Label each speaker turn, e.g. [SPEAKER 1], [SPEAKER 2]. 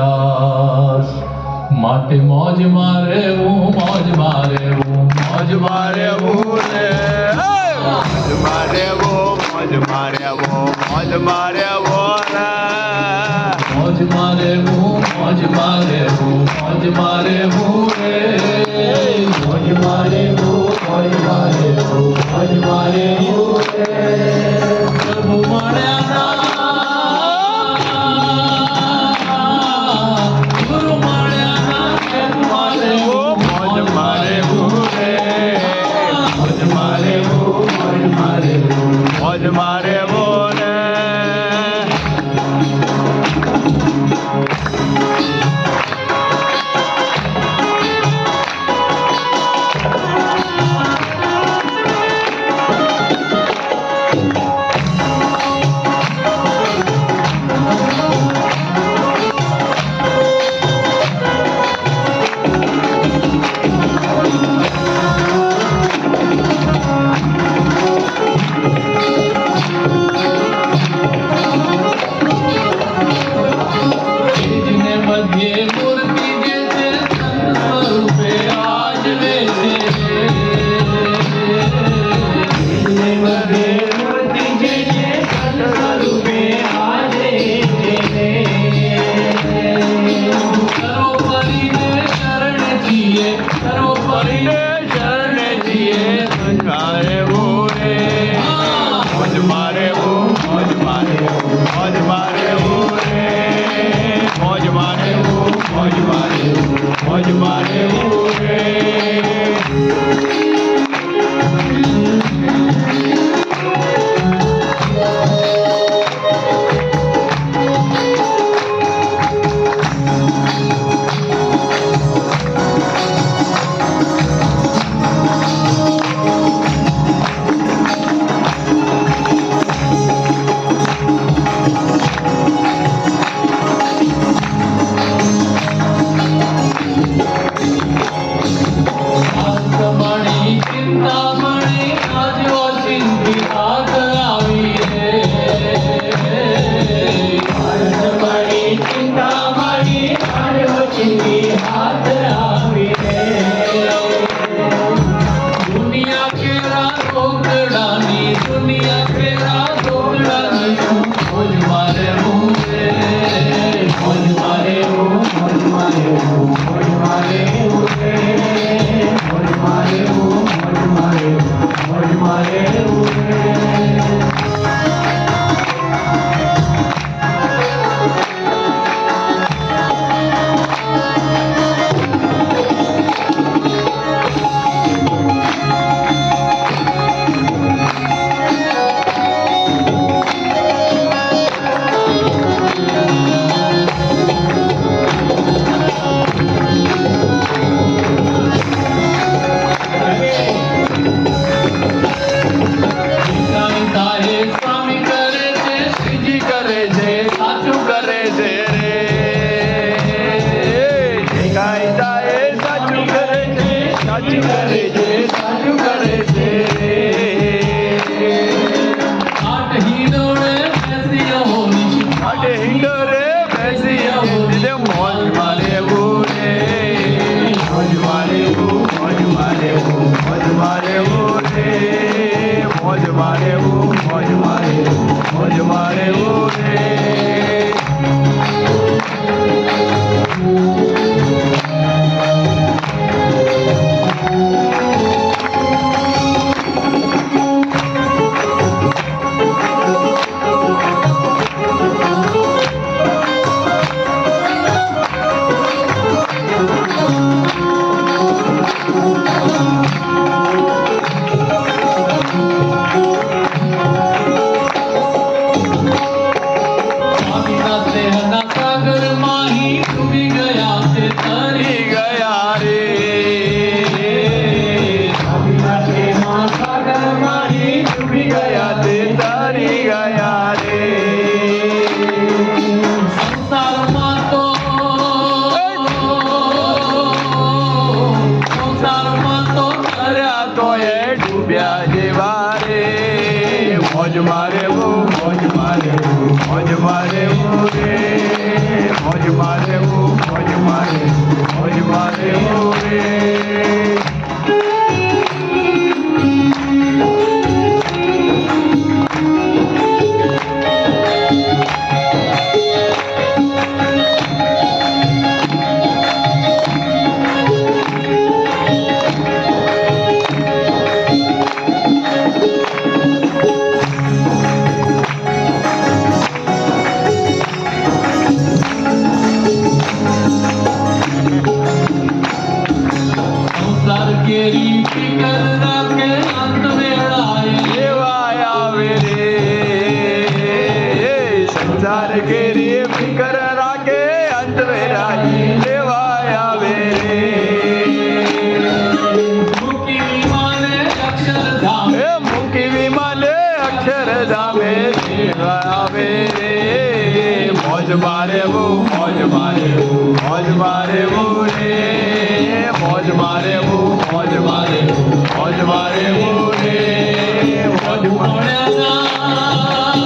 [SPEAKER 1] દાસ માટે મોજ મારે મોજ મારે મોજ મારે
[SPEAKER 2] રે મોજ મારે મોજ મારે મોજ મારે રે
[SPEAKER 1] મોજ મારે મોજ મારે મોજ મારે રે મોજ મારે મોજ મારે મોજ મારે રે પ્રભુ મળ્યા ગુરુ મળ્યા મારે
[SPEAKER 2] મોજ મારે રે
[SPEAKER 1] મોજ મારે મોજ મારે
[SPEAKER 2] મોજ મારે રે
[SPEAKER 1] મધ્ય મૂર્તિ જે છે સંત સ્વરૂપે આજ રે મધ્ય મૂર્તિ જે છે સંત સ્વરૂપે આજ સર્વોપરીને શરણ જીએ સર્વોપરીને શરણ જીએ
[SPEAKER 2] મારે રે મોજ મારે મોજ મારે મોજ મારે રે મોજ મારે મોજ મારે મોજ મારે રે
[SPEAKER 1] ચિંતામણી આજો ચિંતી હાથ આવી ચિંતામણી આજો ચિંતી હાથ આવી દુનિયા કેરા દોગડાની દુનિયા કેરા દોગડાની મોજ મારે મોજ મારે મોજ મારે મોજ મારે મોજ મારે મોજ મારે મોજ મારે રે મોજ મારે
[SPEAKER 2] રાજી લેવાય આવે રે
[SPEAKER 1] મૂકી વિમાને અક્ષરધામ
[SPEAKER 2] એ મૂકી વિમાને અક્ષરધામે લેવાય આવે રે મોજ મારે મોજ મારે મોજ મારે રે મોજ મારે મોજ મારે મોજ મારે રે મોજ મારે
[SPEAKER 1] ભણ્યા